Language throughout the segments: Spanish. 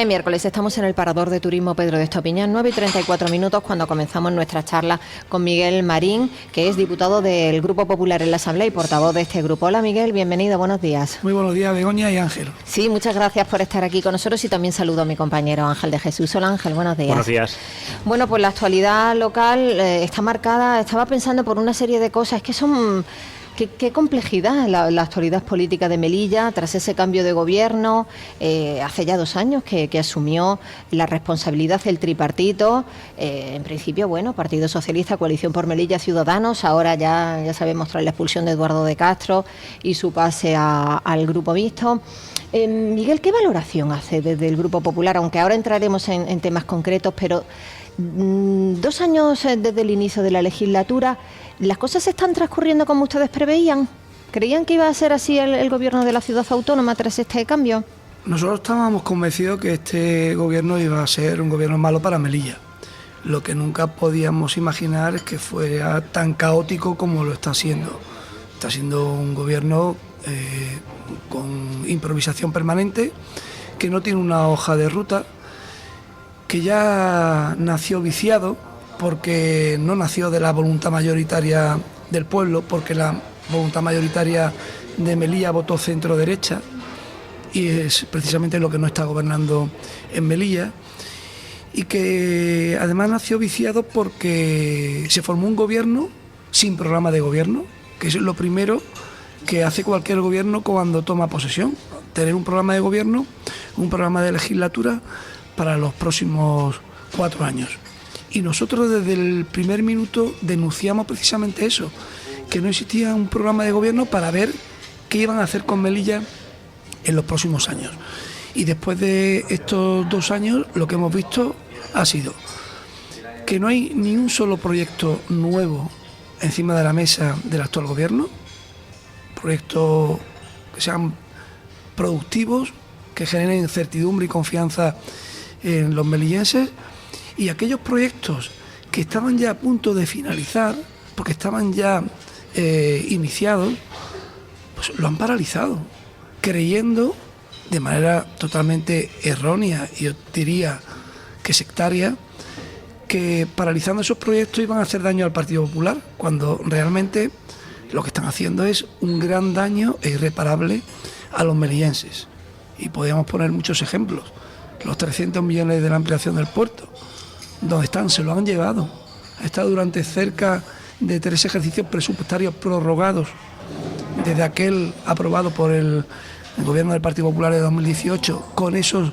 Miércoles estamos en el Parador de Turismo Pedro de Estopiñán, 9:34 cuando comenzamos nuestra charla con Miguel Marín, que es diputado del Grupo Popular en la Asamblea y portavoz de este grupo. Hola Miguel, bienvenido, buenos días. Muy buenos días, Begoña y Ángel. Sí, muchas gracias por estar aquí con nosotros y también saludo a mi compañero Ángel de Jesús. Hola Ángel, buenos días. Buenos días. Bueno, pues la actualidad local está marcada, estaba pensando por una serie de cosas que son... Qué complejidad la actualidad política de Melilla tras ese cambio de gobierno. Hace ya 2 años que asumió la responsabilidad el tripartito. En principio, bueno, Partido Socialista, Coalición por Melilla, Ciudadanos. Ahora ya sabemos tras la expulsión de Eduardo de Castro y su pase al Grupo Mixto. Miguel, ¿qué valoración hace desde el Grupo Popular? Aunque ahora entraremos en temas concretos, pero 2 años desde el inicio de la legislatura, ¿las cosas están transcurriendo como ustedes preveían? ¿Creían que iba a ser así el gobierno de la ciudad autónoma tras este cambio? Nosotros estábamos convencidos que este gobierno iba a ser un gobierno malo para Melilla. Lo que nunca podíamos imaginar es que fuera tan caótico como lo está siendo. Está siendo un gobierno con improvisación permanente, que no tiene una hoja de ruta, que ya nació viciado, porque no nació de la voluntad mayoritaria del pueblo, porque la voluntad mayoritaria de Melilla votó centro-derecha, y es precisamente lo que no está gobernando en Melilla, y que además nació viciado porque se formó un gobierno sin programa de gobierno, que es lo primero que hace cualquier gobierno cuando toma posesión, tener un programa de gobierno, un programa de legislatura para los próximos 4 años. Y nosotros desde el primer minuto denunciamos precisamente eso, que no existía un programa de gobierno para ver qué iban a hacer con Melilla en los próximos años. Y después de estos 2 años lo que hemos visto ha sido que no hay ni un solo proyecto nuevo encima de la mesa del actual gobierno, proyectos que sean productivos, que generen certidumbre y confianza en los melillenses, y aquellos proyectos que estaban ya a punto de finalizar, porque estaban ya iniciados, pues lo han paralizado, creyendo de manera totalmente errónea, y yo diría que sectaria, que paralizando esos proyectos iban a hacer daño al Partido Popular, cuando realmente lo que están haciendo es un gran daño e irreparable a los melillenses. Y podríamos poner muchos ejemplos. Los 300 millones de la ampliación del puerto, ¿dónde están? Se lo han llevado. Ha estado durante cerca de 3 ejercicios presupuestarios prorrogados, desde aquel aprobado por el gobierno del Partido Popular de 2018, con esos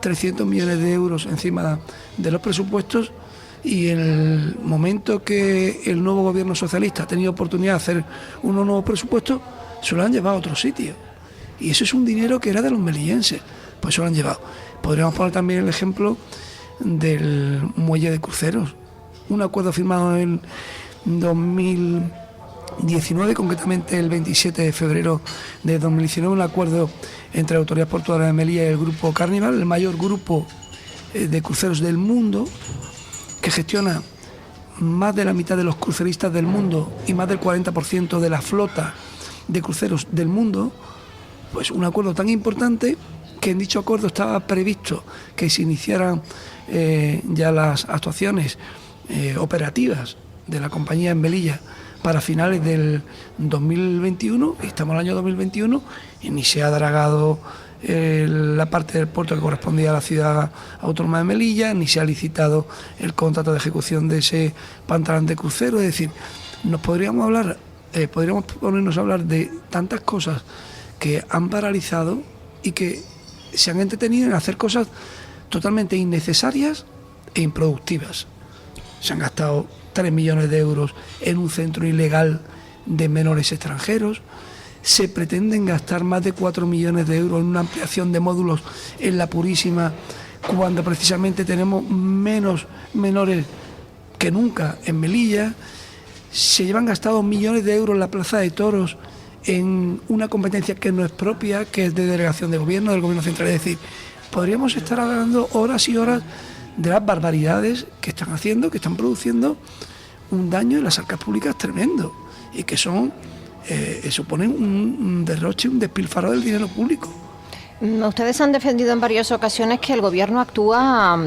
300 millones de euros encima de los presupuestos, y en el momento que el nuevo gobierno socialista ha tenido oportunidad de hacer unos nuevos presupuestos, se lo han llevado a otro sitio. Y eso es un dinero que era de los melillenses, pues se lo han llevado. Podríamos poner también el ejemplo del muelle de cruceros, un acuerdo firmado en 2019, concretamente el 27 de febrero de 2019, un acuerdo entre la Autoridad Portuaria de Melilla y el Grupo Carnival, el mayor grupo de cruceros del mundo, que gestiona más de la mitad de los cruceristas del mundo y más del 40% de la flota de cruceros del mundo. Pues un acuerdo tan importante que en dicho acuerdo estaba previsto que se iniciaran ya las actuaciones operativas de la compañía en Melilla para finales del 2021, y estamos en el año 2021 y ni se ha dragado la parte del puerto que correspondía a la ciudad autónoma de Melilla, ni se ha licitado el contrato de ejecución de ese pantalón de crucero. Es decir, podríamos ponernos a hablar de tantas cosas que han paralizado y que se han entretenido en hacer cosas totalmente innecesarias e improductivas. Se han gastado 3 millones de euros en un centro ilegal de menores extranjeros. Se pretenden gastar más de 4 millones de euros en una ampliación de módulos en La Purísima, cuando precisamente tenemos menos menores que nunca en Melilla. Se llevan gastados millones de euros en la Plaza de Toros en una competencia que no es propia, que es de delegación de gobierno, del gobierno central. Es decir, podríamos estar hablando horas y horas de las barbaridades que están haciendo, que están produciendo un daño en las arcas públicas tremendo, y que son suponen un derroche, un despilfarro del dinero público. Ustedes han defendido en varias ocasiones que el gobierno actúa,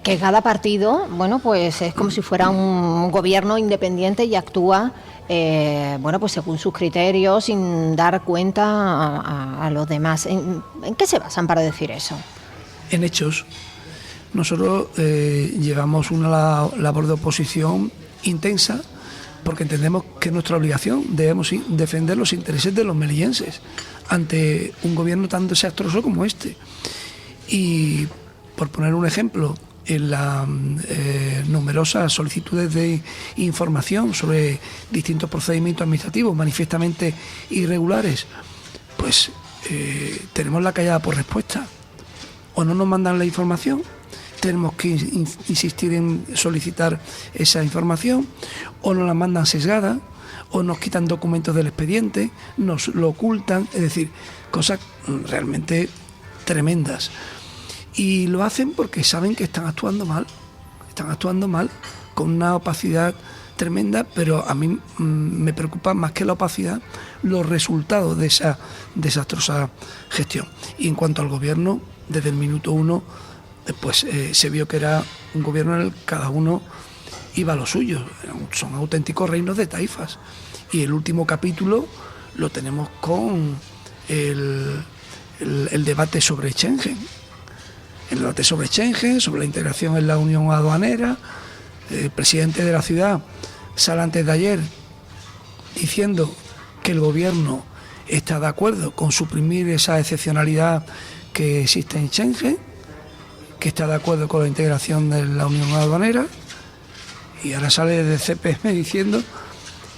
que cada partido, bueno, pues es como si fuera un gobierno independiente y actúa, bueno, pues según sus criterios, sin dar cuenta a los demás. ¿En qué se basan para decir eso? En hechos. Nosotros llevamos una labor de oposición intensa porque entendemos que es nuestra obligación, debemos defender los intereses de los melillenses ante un gobierno tan desastroso como este. Y por poner un ejemplo, en las numerosas solicitudes de información sobre distintos procedimientos administrativos manifiestamente irregulares, pues tenemos la callada por respuesta. O no nos mandan la información, tenemos que insistir en solicitar esa información, o nos la mandan sesgada, o nos quitan documentos del expediente, nos lo ocultan, es decir, cosas realmente tremendas. Y lo hacen porque saben que están actuando mal, con una opacidad tremenda, pero a mí me preocupa más que la opacidad los resultados de esa desastrosa gestión. Y en cuanto al gobierno, desde el minuto uno, pues se vio que era un gobierno en el que cada uno iba a lo suyo. Son auténticos reinos de taifas. Y el último capítulo lo tenemos con el debate sobre Schengen. El debate sobre Schengen, sobre la integración en la Unión Aduanera. El presidente de la ciudad sale antes de ayer diciendo que el gobierno está de acuerdo con suprimir esa excepcionalidad que existe en Schengen, que está de acuerdo con la integración de la Unión Aduanera, y ahora sale desde CPM diciendo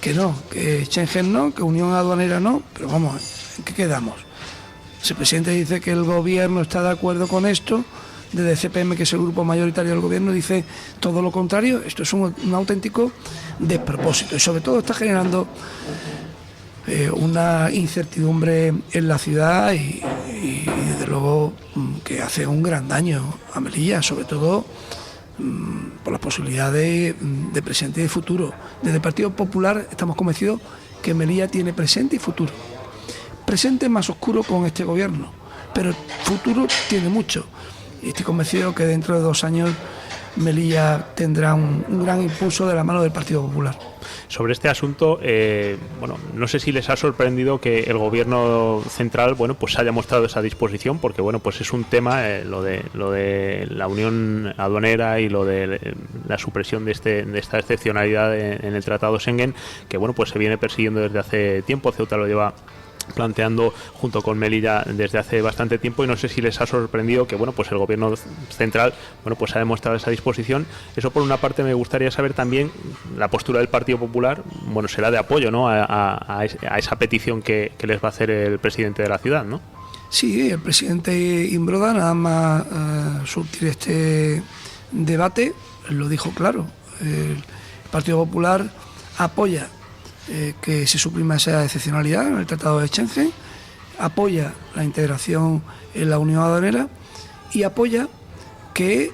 que no, que Schengen no, que Unión Aduanera no, pero vamos, ¿en qué quedamos? Si el presidente dice que el gobierno está de acuerdo con esto, desde CPM, que es el grupo mayoritario del gobierno, dice todo lo contrario. Esto es un auténtico despropósito y sobre todo está generando una incertidumbre en la ciudad y desde luego que hace un gran daño a Melilla, sobre todo por las posibilidades de presente y de futuro. Desde el Partido Popular estamos convencidos que Melilla tiene presente y futuro. Presente más oscuro con este gobierno, pero futuro tiene mucho. Y estoy convencido que dentro de 2 años Melilla tendrá un gran impulso de la mano del Partido Popular. Sobre este asunto, bueno, no sé si les ha sorprendido que el Gobierno central, bueno, pues haya mostrado esa disposición, porque bueno, pues es un tema, lo de la unión aduanera y lo de la supresión de esta excepcionalidad en el Tratado Schengen, que bueno, pues se viene persiguiendo desde hace tiempo. Ceuta lo lleva planteando junto con Melilla desde hace bastante tiempo, y no sé si les ha sorprendido que bueno, pues el gobierno central, bueno, pues ha demostrado esa disposición. Eso por una parte. Me gustaría saber también la postura del Partido Popular, bueno, será de apoyo, ¿no?, a esa petición que les va a hacer el presidente de la ciudad, ¿no? Sí, el presidente Imbroda, nada más surtir este debate, lo dijo claro. El Partido Popular apoya que se suprima esa excepcionalidad en el Tratado de Schengen, apoya la integración en la Unión Aduanera y apoya que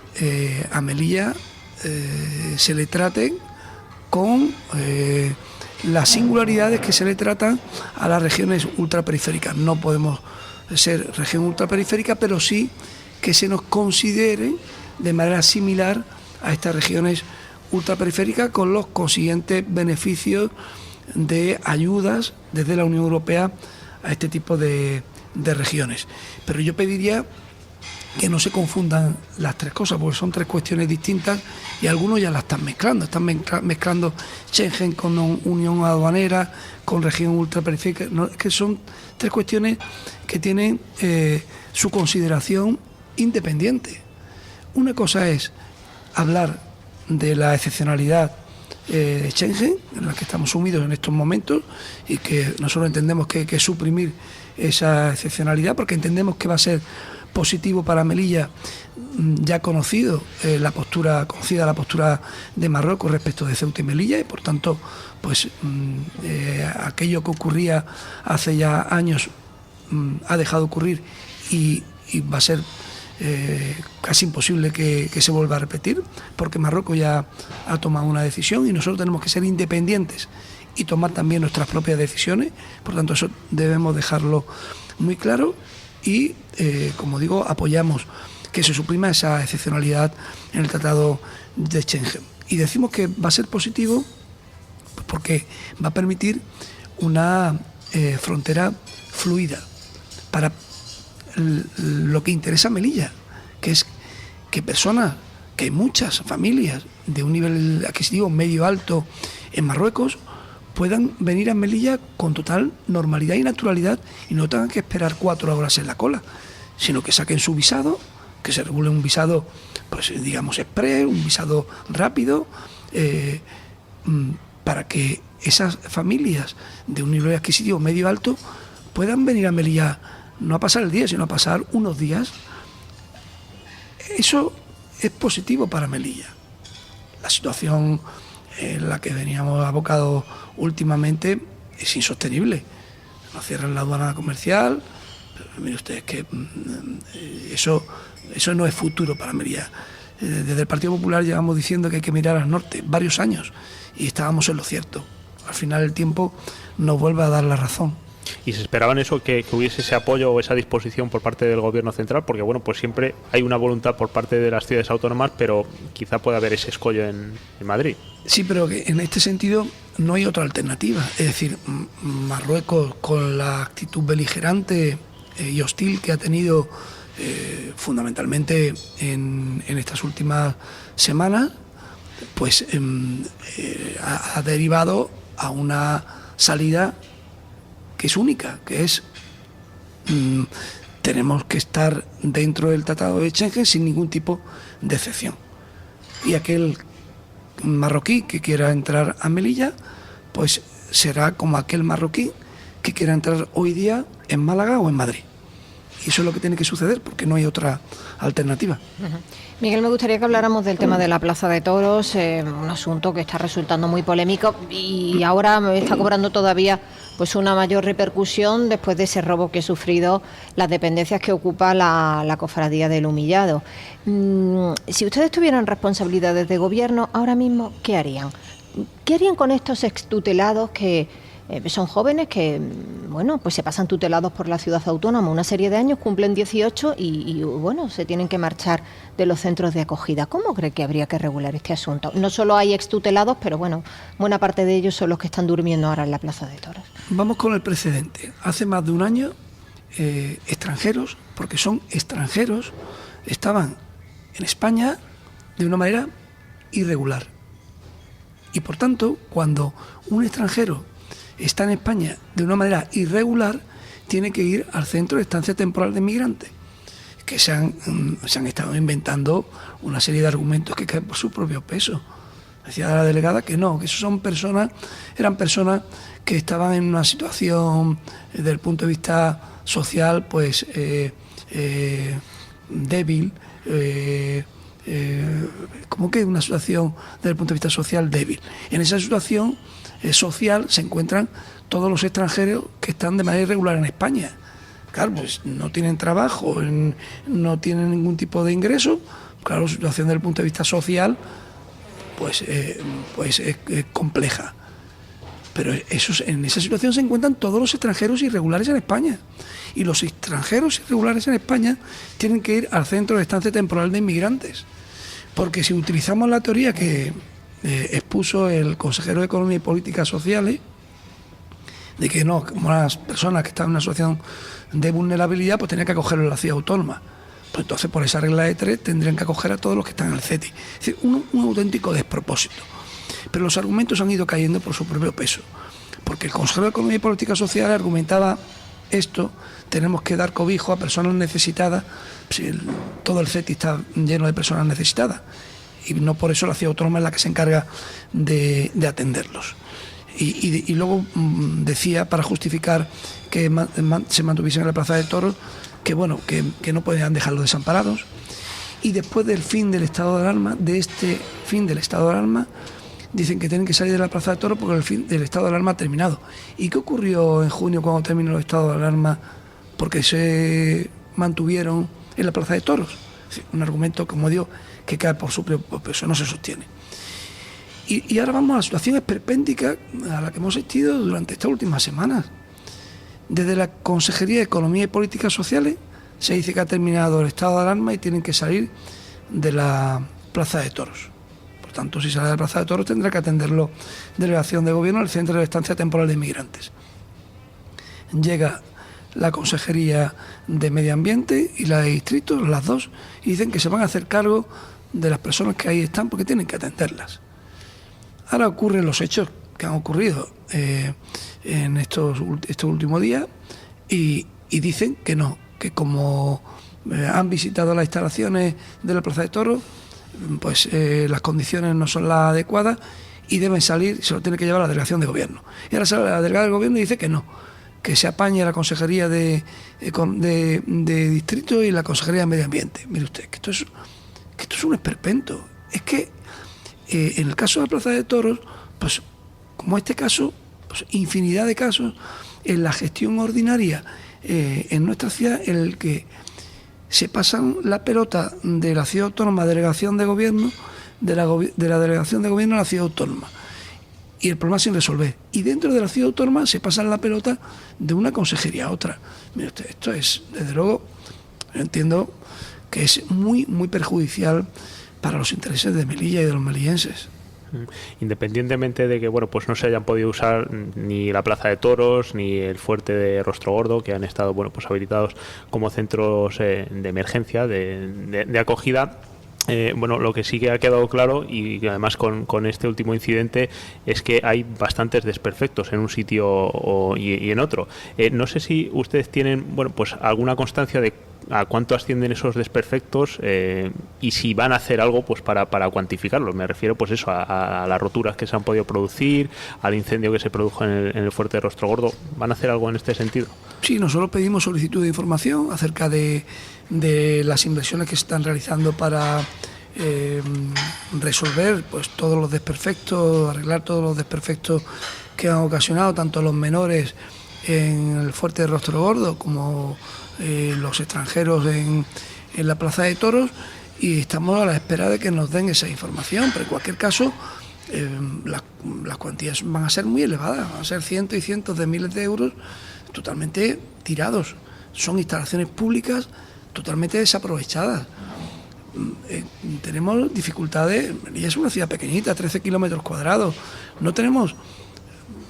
a Melilla se le traten con las singularidades que se le tratan a las regiones ultraperiféricas. No podemos ser región ultraperiférica, pero sí que se nos considere de manera similar a estas regiones ultraperiféricas, con los consiguientes beneficios de ayudas desde la Unión Europea a este tipo de regiones. Pero yo pediría que no se confundan las tres cosas, porque son tres cuestiones distintas y algunos ya las están mezclando Schengen con Unión Aduanera, con región ultraperiférica. No, es que son tres cuestiones que tienen su consideración independiente. Una cosa es hablar de la excepcionalidad Schengen, en la que estamos sumidos en estos momentos, y que nosotros entendemos que hay que suprimir esa excepcionalidad porque entendemos que va a ser positivo para Melilla, ya conocida la postura de Marruecos respecto de Ceuta y Melilla, y por tanto pues aquello que ocurría hace ya años ha dejado de ocurrir y va a ser casi imposible que se vuelva a repetir, porque Marruecos ya ha tomado una decisión y nosotros tenemos que ser independientes y tomar también nuestras propias decisiones. Por tanto, eso debemos dejarlo muy claro. y, como digo, apoyamos que se suprima esa excepcionalidad en el Tratado de Schengen. Y decimos que va a ser positivo porque va a permitir una frontera fluida para lo que interesa a Melilla, que es que personas, que muchas familias de un nivel adquisitivo medio alto en Marruecos puedan venir a Melilla con total normalidad y naturalidad y no tengan que esperar 4 horas en la cola, sino que saquen su visado, que se regule un visado, pues digamos, express, un visado rápido, para que esas familias de un nivel adquisitivo medio alto puedan venir a Melilla no a pasar el día, sino a pasar unos días. Eso es positivo para Melilla. La situación en la que veníamos abocados últimamente es insostenible. Nos cierran la aduana comercial, pero mire usted que eso no es futuro para Melilla. Desde el Partido Popular llevamos diciendo que hay que mirar al norte varios años y estábamos en lo cierto. Al final el tiempo nos vuelve a dar la razón. ¿Y se esperaban eso, que hubiese ese apoyo o esa disposición por parte del gobierno central? Porque bueno, pues siempre hay una voluntad por parte de las ciudades autónomas, pero quizá pueda haber ese escollo en Madrid. Sí, pero que en este sentido no hay otra alternativa. Es decir, Marruecos, con la actitud beligerante y hostil que ha tenido fundamentalmente en estas últimas semanas, pues ha derivado a una salida que es única, que es tenemos que estar dentro del Tratado de Schengen sin ningún tipo de excepción. Y aquel marroquí que quiera entrar a Melilla, pues será como aquel marroquí que quiera entrar hoy día en Málaga o en Madrid. Y eso es lo que tiene que suceder, porque no hay otra alternativa. Miguel, me gustaría que habláramos del tema de la Plaza de Toros, un asunto que está resultando muy polémico y ahora me está cobrando todavía pues una mayor repercusión después de ese robo que ha sufrido las dependencias que ocupa la Cofradía del Humillado. Si ustedes tuvieran responsabilidades de gobierno ahora mismo, ¿qué harían? ¿Qué harían con estos extutelados que son jóvenes que, bueno, pues se pasan tutelados por la ciudad autónoma una serie de años, cumplen 18 y bueno, se tienen que marchar de los centros de acogida? ¿Cómo cree que habría que regular este asunto? No solo hay extutelados, pero bueno, buena parte de ellos son los que están durmiendo ahora en la Plaza de Toros. Vamos con el precedente. Hace más de un año, extranjeros, porque son extranjeros, estaban en España de una manera irregular. Y por tanto, cuando un extranjero está en España de una manera irregular, tiene que ir al Centro de Estancia Temporal de Inmigrantes, que se han estado inventando una serie de argumentos que caen por su propio peso. Decía la delegada que no, que eran personas que estaban en una situación desde el punto de vista social pues débil, como que una situación desde el punto de vista social débil. En esa situación social se encuentran todos los extranjeros que están de manera irregular en España. Claro, pues no tienen trabajo, no tienen ningún tipo de ingreso. Claro, la situación desde el punto de vista social pues es compleja. Pero en esa situación se encuentran todos los extranjeros irregulares en España. Y los extranjeros irregulares en España tienen que ir al Centro de Estancia Temporal de Inmigrantes. Porque si utilizamos la teoría que expuso el consejero de Economía y Políticas Sociales, de que no, como las personas que están en una situación de vulnerabilidad, pues tenían que acogerlo en la ciudad autónoma. Pues entonces, por esa regla de 3, tendrían que acoger a todos los que están en el CETI. Es decir, un auténtico despropósito. Pero los argumentos han ido cayendo por su propio peso. Porque el consejero de Economía y Políticas Sociales argumentaba esto: tenemos que dar cobijo a personas necesitadas. Si todo el CETI está lleno de personas necesitadas. Y no por eso la ciudad autónoma es la que se encarga de atenderlos. Y luego decía, para justificar que se mantuviesen en la Plaza de Toros, que bueno, que no podían dejarlos desamparados. Y después del fin del estado de alarma, dicen que tienen que salir de la Plaza de Toros porque el fin del estado de alarma ha terminado. ¿Y qué ocurrió en junio cuando terminó el estado de alarma? Porque se mantuvieron en la Plaza de Toros. Es decir, un argumento, como digo, que cae por su propio peso, no se sostiene. Y ahora vamos a la situación esperpéntica a la que hemos asistido durante estas últimas semanas. Desde la Consejería de Economía y Políticas Sociales se dice que ha terminado el estado de alarma y tienen que salir de la Plaza de Toros. Por tanto, si sale de la Plaza de Toros tendrá que atenderlo delegación de gobierno al Centro de Estancia Temporal de Inmigrantes. Llega la Consejería de Medio Ambiente y la de Distrito, las dos, y dicen que se van a hacer cargo de las personas que ahí están porque tienen que atenderlas. Ahora ocurren los hechos que han ocurrido en estos últimos días y dicen que no, que como han visitado las instalaciones de la Plaza de Toros, pues las condiciones no son las adecuadas y deben salir, se lo tiene que llevar a la delegación de gobierno. Y ahora sale la delegada del gobierno y dice que no, que se apañe la Consejería de Distrito y la Consejería de Medio Ambiente. Mire usted, que esto es un esperpento. Es que en el caso de la Plaza de Toros, pues como este caso, pues infinidad de casos en la gestión ordinaria en nuestra ciudad, en el que se pasan la pelota de la ciudad autónoma a delegación de gobierno, de la delegación de gobierno a la ciudad autónoma, y el problema sin resolver. Y dentro de la ciudad autónoma se pasan la pelota de una consejería a otra. Mire usted, esto es, desde luego, yo entiendo que es muy, muy perjudicial para los intereses de Melilla y de los melillenses. Independientemente de que pues no se hayan podido usar ni la Plaza de Toros ni el fuerte de Rostrogordo, que han estado pues habilitados como centros de emergencia, de acogida. Lo que sí que ha quedado claro, y además con este último incidente, es que hay bastantes desperfectos en un sitio y en otro. No sé si ustedes tienen pues alguna constancia de a cuánto ascienden esos desperfectos y si van a hacer algo pues para cuantificarlos. Me refiero pues eso a las roturas que se han podido producir, al incendio que se produjo en el fuerte de Rostrogordo. ¿Van a hacer algo en este sentido? Sí, nosotros pedimos solicitud de información acerca de las inversiones que se están realizando para resolver pues todos los desperfectos, arreglar todos los desperfectos que han ocasionado tanto los menores en el fuerte de Rostrogordo como los extranjeros en la Plaza de Toros, y estamos a la espera de que nos den esa información, pero en cualquier caso las cuantías van a ser muy elevadas, van a ser cientos y cientos de miles de euros totalmente tirados. Son instalaciones públicas totalmente desaprovechadas. Tenemos dificultades, Melilla es una ciudad pequeñita, 13 kilómetros cuadrados, no tenemos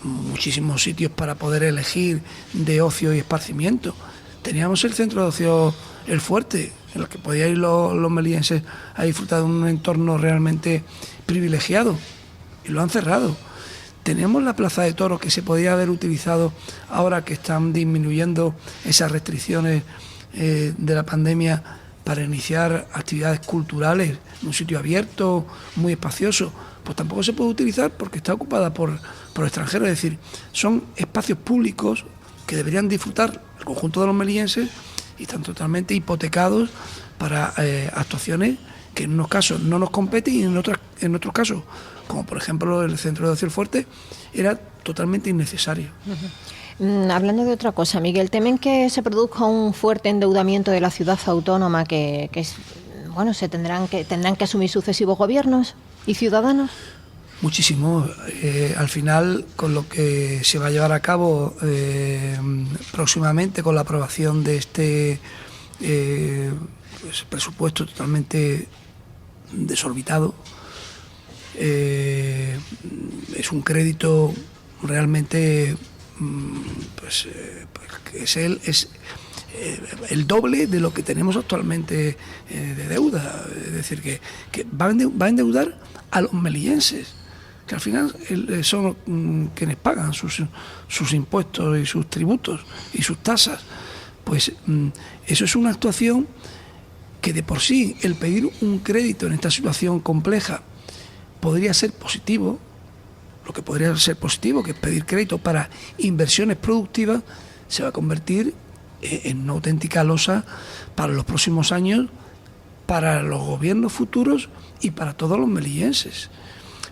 muchísimos sitios para poder elegir de ocio y esparcimiento. Teníamos el centro de ocio El Fuerte, en el que podían ir los melillenses a disfrutar de un entorno realmente privilegiado, y lo han cerrado. Tenemos la Plaza de Toros, que se podía haber utilizado ahora que están disminuyendo esas restricciones de la pandemia para iniciar actividades culturales en un sitio abierto, muy espacioso. Pues tampoco se puede utilizar porque está ocupada por extranjeros. Es decir, son espacios públicos que deberían disfrutar el conjunto de los melillenses y están totalmente hipotecados para actuaciones que en unos casos no nos competen y en otros casos, como por ejemplo el Centro de Ocio El Fuerte, era totalmente innecesario. Hablando de otra cosa, Miguel, ¿temen que se produzca un fuerte endeudamiento de la ciudad autónoma que tendrán que asumir sucesivos gobiernos y ciudadanos? Muchísimo. Al final, con lo que se va a llevar a cabo próximamente, con la aprobación de este presupuesto totalmente desorbitado, es un crédito realmente que es el doble de lo que tenemos actualmente de deuda. Es decir, que va a endeudar a los melillenses, que al final son quienes pagan sus impuestos y sus tributos y sus tasas. Pues eso es una actuación que de por sí el pedir un crédito en esta situación compleja podría ser positivo. Lo que podría ser positivo, que es pedir crédito para inversiones productivas, se va a convertir en una auténtica losa para los próximos años, para los gobiernos futuros y para todos los melillenses.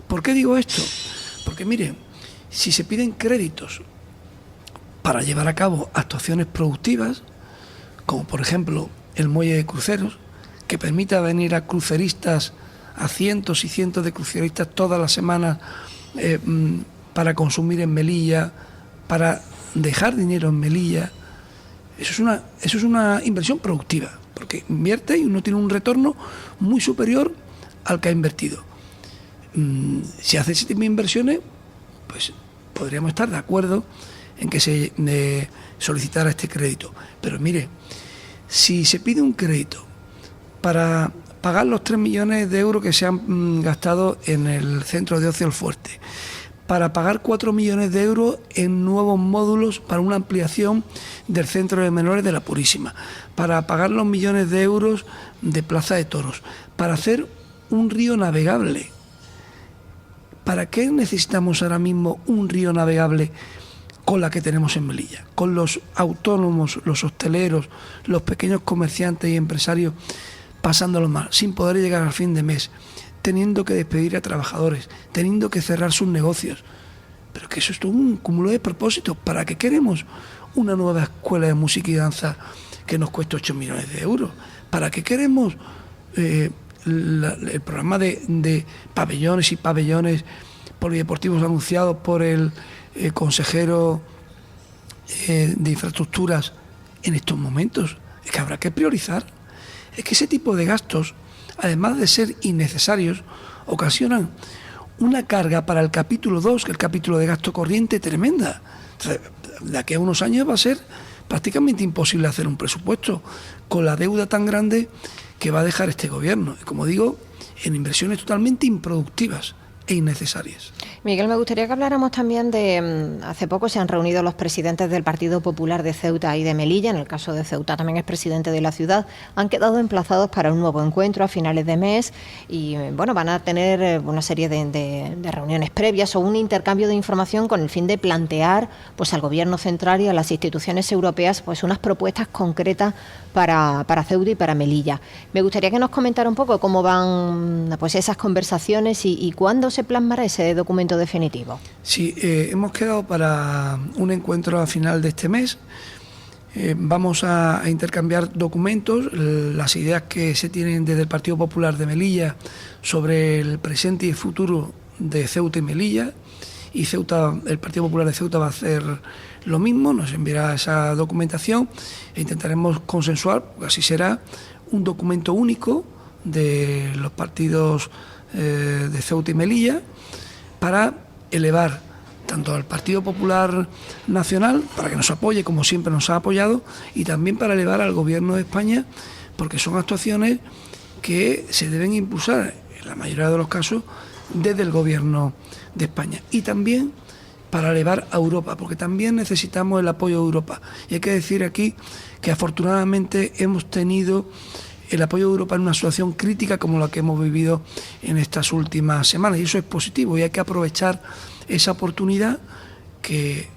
¿Por qué digo esto? Porque miren, si se piden créditos para llevar a cabo actuaciones productivas, como por ejemplo el muelle de cruceros, que permita venir a cruceristas, a cientos y cientos de cruceristas todas las semanas para consumir en Melilla, para dejar dinero en Melilla, Eso es una inversión productiva, porque invierte y uno tiene un retorno muy superior al que ha invertido. Si hace ese tipo de inversiones, pues podríamos estar de acuerdo en que se solicitara este crédito. Pero mire, si se pide un crédito para pagar los 3 millones de euros que se han gastado en el centro de ocio El Fuerte, para pagar 4 millones de euros en nuevos módulos para una ampliación del centro de menores de la Purísima, para pagar los millones de euros de Plaza de Toros, para hacer un río navegable. ¿Para qué necesitamos ahora mismo un río navegable con la que tenemos en Melilla? Con los autónomos, los hosteleros, los pequeños comerciantes y empresarios pasándolo mal, sin poder llegar al fin de mes, teniendo que despedir a trabajadores, teniendo que cerrar sus negocios. Pero que eso es todo un cúmulo de propósitos. ¿Para qué queremos una nueva escuela de música y danza que nos cueste 8 millones de euros? ¿Para qué queremos el programa de pabellones y pabellones polideportivos anunciados por el consejero de infraestructuras en estos momentos? Es que habrá que priorizar. Es que ese tipo de gastos, además de ser innecesarios, ocasionan una carga para el capítulo 2, que es el capítulo de gasto corriente, tremenda. Entonces, de aquí a unos años va a ser prácticamente imposible hacer un presupuesto con la deuda tan grande que va a dejar este gobierno. Y como digo, en inversiones totalmente improductivas e innecesarias. Miguel, me gustaría que habláramos también de, hace poco se han reunido los presidentes del Partido Popular de Ceuta y de Melilla, en el caso de Ceuta también es presidente de la ciudad, han quedado emplazados para un nuevo encuentro a finales de mes y bueno, van a tener una serie de reuniones previas o un intercambio de información con el fin de plantear pues al Gobierno central y a las instituciones europeas pues unas propuestas concretas para Ceuta y para Melilla. Me gustaría que nos comentara un poco cómo van pues esas conversaciones y cuándo se plasmará ese documento definitivo. Sí, hemos quedado para un encuentro a final de este mes. Vamos a intercambiar documentos, las ideas que se tienen desde el Partido Popular de Melilla sobre el presente y el futuro de Ceuta y Melilla. Y Ceuta, el Partido Popular de Ceuta va a hacer lo mismo, nos enviará esa documentación e intentaremos consensuar, así será, un documento único de los partidos de Ceuta y Melilla para elevar tanto al Partido Popular Nacional, para que nos apoye como siempre nos ha apoyado, y también para elevar al Gobierno de España, porque son actuaciones que se deben impulsar, en la mayoría de los casos, desde el Gobierno de España. Y también para elevar a Europa, porque también necesitamos el apoyo de Europa. Y hay que decir aquí que afortunadamente hemos tenido el apoyo de Europa en una situación crítica como la que hemos vivido en estas últimas semanas, y eso es positivo, y hay que aprovechar esa oportunidad que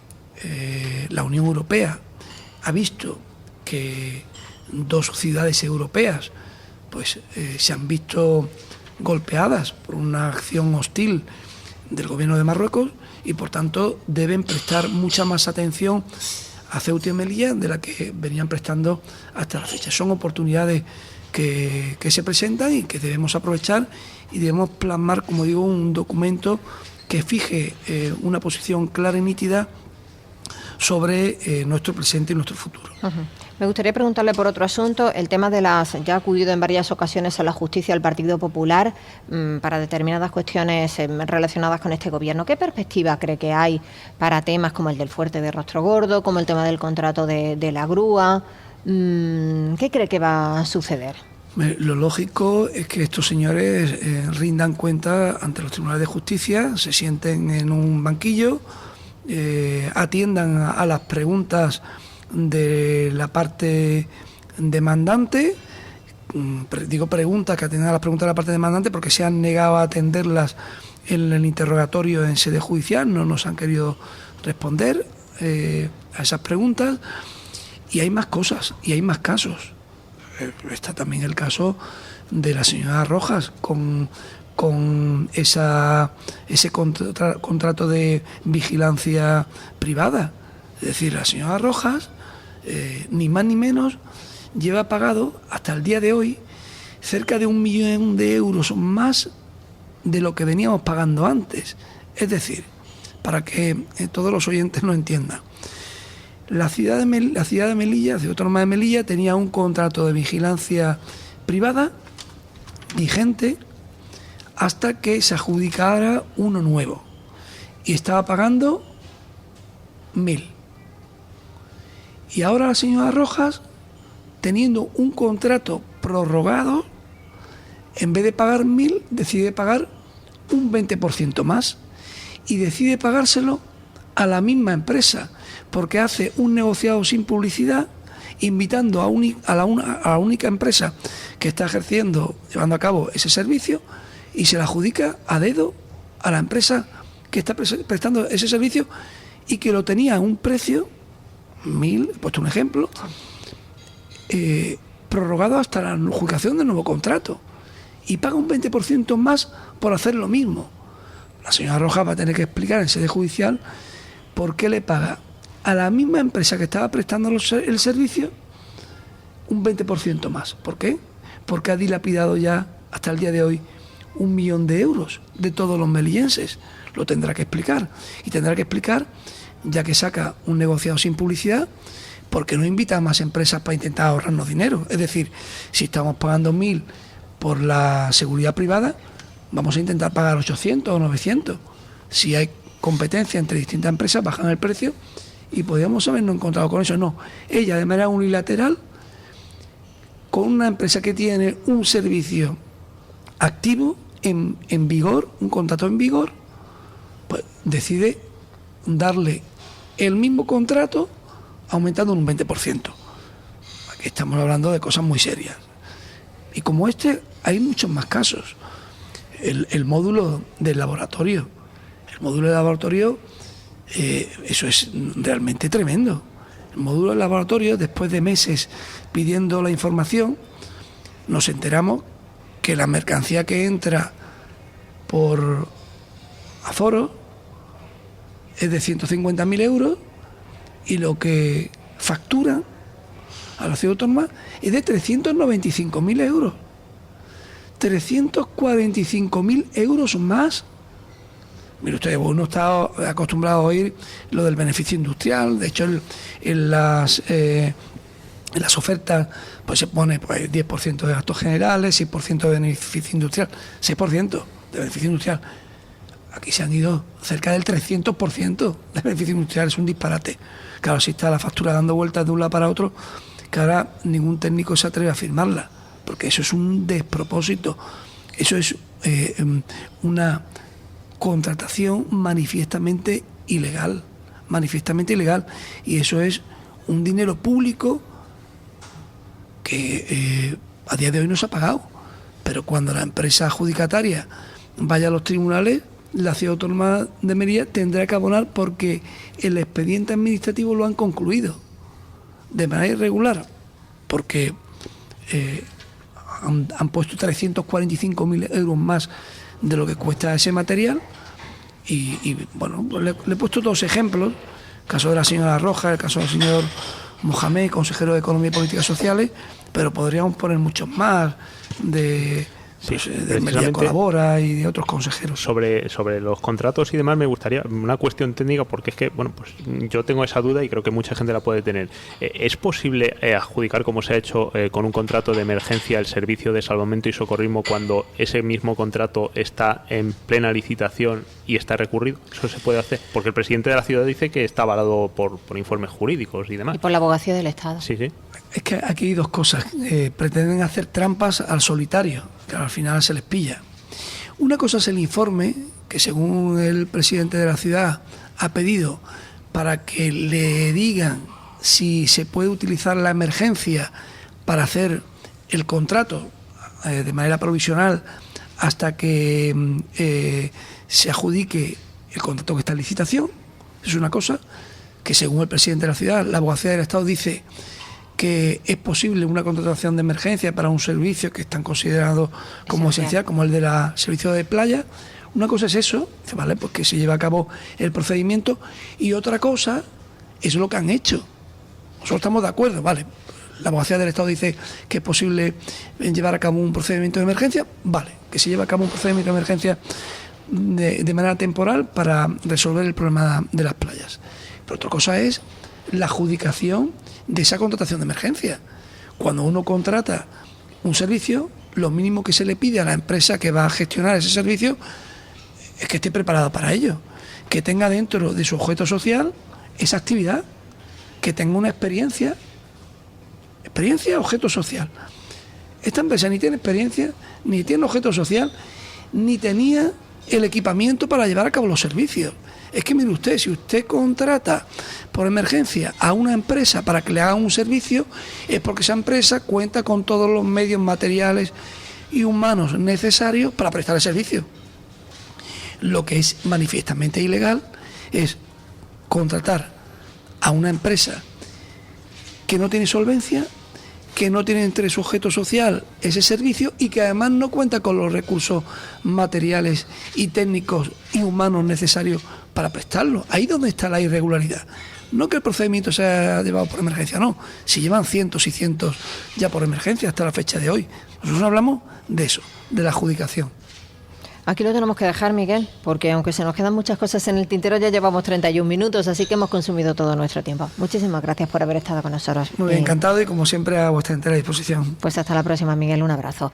la Unión Europea ha visto que 2 ciudades europeas pues se han visto golpeadas por una acción hostil del gobierno de Marruecos y por tanto deben prestar mucha más atención a Ceuta y Melilla de la que venían prestando hasta la fecha. Son oportunidades que se presentan y que debemos aprovechar y debemos plasmar, como digo, un documento que fije una posición clara y nítida sobre nuestro presente y nuestro futuro. Uh-huh. Me gustaría preguntarle por otro asunto, el tema de ya ha acudido en varias ocasiones a la justicia al Partido Popular para determinadas cuestiones relacionadas con este gobierno. ¿Qué perspectiva cree que hay para temas como el del fuerte de Rostro Gordo, como el tema del contrato de la grúa? ¿Qué cree que va a suceder? Lo lógico es que estos señores rindan cuenta ante los tribunales de justicia, se sienten en un banquillo, atiendan a las preguntas de la parte demandante. Digo preguntas, que atiendan a las preguntas de la parte demandante porque se han negado a atenderlas en el interrogatorio en sede judicial, no nos han querido responder a esas preguntas, y hay más cosas y hay más casos. Está también el caso de la señora Rojas con ese contrato de vigilancia privada. Es decir, la señora Rojas, ni más ni menos, lleva pagado hasta el día de hoy cerca de 1 millón de euros más de lo que veníamos pagando antes. Es decir, para que todos los oyentes lo entiendan, La ciudad de Melilla, la ciudad autónoma de Melilla, tenía un contrato de vigilancia privada vigente hasta que se adjudicara uno nuevo. Y estaba pagando 1.000. Y ahora la señora Rojas, teniendo un contrato prorrogado, en vez de pagar 1.000, decide pagar un 20% más y decide pagárselo a la misma empresa, porque hace un negociado sin publicidad, invitando a la única empresa que está llevando a cabo ese servicio, y se la adjudica a dedo a la empresa que está prestando ese servicio y que lo tenía a un precio, 1.000, he puesto un ejemplo, prorrogado hasta la adjudicación del nuevo contrato, y paga un 20% más por hacer lo mismo. La señora Rojas va a tener que explicar en sede judicial por qué le paga a la misma empresa que estaba prestando el servicio un 20% más. ¿Por qué? Porque ha dilapidado ya hasta el día de hoy 1 millón de euros de todos los melillenses. Lo tendrá que explicar. Y tendrá que explicar, ya que saca un negociado sin publicidad, porque no invita a más empresas para intentar ahorrarnos dinero. Es decir, si estamos pagando 1.000 por la seguridad privada, vamos a intentar pagar 800 o 900. Si hay competencia entre distintas empresas, bajan el precio y podríamos habernos encontrado con eso. No, ella de manera unilateral, con una empresa que tiene un servicio activo, en vigor, un contrato en vigor, pues decide darle el mismo contrato aumentando en un 20%. Aquí estamos hablando de cosas muy serias. Y como hay muchos más casos. El módulo del laboratorio. El módulo del laboratorio, eso es realmente tremendo. El módulo del laboratorio, después de meses pidiendo la información, nos enteramos que la mercancía que entra por aforo es de 150.000 euros y lo que facturan a la ciudad autónoma es de 395.000 euros. 345.000 euros más. Mire usted, uno está acostumbrado a oír lo del beneficio industrial. De hecho, en las ofertas pues se pone 10% de gastos generales, 6% de beneficio industrial, 6% de beneficio industrial. Aquí se han ido cerca del 300% de beneficio industrial. Es un disparate. Claro, si está la factura dando vueltas de un lado para otro, que ahora ningún técnico se atreve a firmarla, porque eso es un despropósito. Eso es una contratación manifiestamente ilegal, y eso es un dinero público que a día de hoy no se ha pagado, pero cuando la empresa adjudicataria vaya a los tribunales, la ciudad autónoma de Melilla tendrá que abonar porque el expediente administrativo lo han concluido de manera irregular, porque han puesto 345.000 euros más de lo que cuesta ese material. Y bueno, pues le he puesto dos ejemplos: el caso de la señora Rojas, el caso del señor Mohamed, consejero de Economía y Políticas Sociales, pero podríamos poner muchos más de Melilla Colabora y de otros consejeros. Sobre los contratos y demás, me gustaría una cuestión técnica, porque es que, bueno, pues yo tengo esa duda y creo que mucha gente la puede tener. ¿Es posible adjudicar, como se ha hecho con un contrato de emergencia, el servicio de salvamento y socorrismo cuando ese mismo contrato está en plena licitación y está recurrido? ¿Eso se puede hacer? Porque el presidente de la ciudad dice que está avalado por informes jurídicos y demás. Y por la abogacía del Estado. Sí, sí. Es que aquí hay dos cosas. Pretenden hacer trampas al solitario, que al final se les pilla. Una cosa es el informe que, según el presidente de la ciudad, ha pedido para que le digan si se puede utilizar la emergencia para hacer el contrato de manera provisional hasta que se adjudique el contrato que está en licitación. Es una cosa que, según el presidente de la ciudad, la abogacía del Estado dice que es posible una contratación de emergencia para un servicio que están considerados como esencial, como el de la servicio de playa. Una cosa es eso, ¿vale? Pues que se lleva a cabo el procedimiento, y otra cosa es lo que han hecho. Nosotros estamos de acuerdo, ¿vale? La abogacía del Estado dice que es posible llevar a cabo un procedimiento de emergencia, vale, que se lleve a cabo un procedimiento de emergencia de manera temporal para resolver el problema de las playas. Pero otra cosa es la adjudicación de esa contratación de emergencia. Cuando uno contrata un servicio, lo mínimo que se le pide a la empresa que va a gestionar ese servicio es que esté preparada para ello, que tenga dentro de su objeto social esa actividad, que tenga una experiencia, objeto social. Esta empresa ni tiene experiencia, ni tiene objeto social, ni tenía el equipamiento para llevar a cabo los servicios. Es que mire usted, si usted contrata por emergencia a una empresa para que le haga un servicio, es porque esa empresa cuenta con todos los medios materiales y humanos necesarios para prestar el servicio. Lo que es manifiestamente ilegal es contratar a una empresa que no tiene solvencia, que no tiene entre su objeto social ese servicio y que además no cuenta con los recursos materiales y técnicos y humanos necesarios para prestarlo. Ahí es donde está la irregularidad. No que el procedimiento se haya llevado por emergencia, no. Si llevan cientos y cientos ya por emergencia hasta la fecha de hoy. Nosotros hablamos de eso, de la adjudicación. Aquí lo tenemos que dejar, Miguel, porque aunque se nos quedan muchas cosas en el tintero, ya llevamos 31 minutos, así que hemos consumido todo nuestro tiempo. Muchísimas gracias por haber estado con nosotros. Muy bien, encantado y como siempre a vuestra entera disposición. Pues hasta la próxima, Miguel, un abrazo.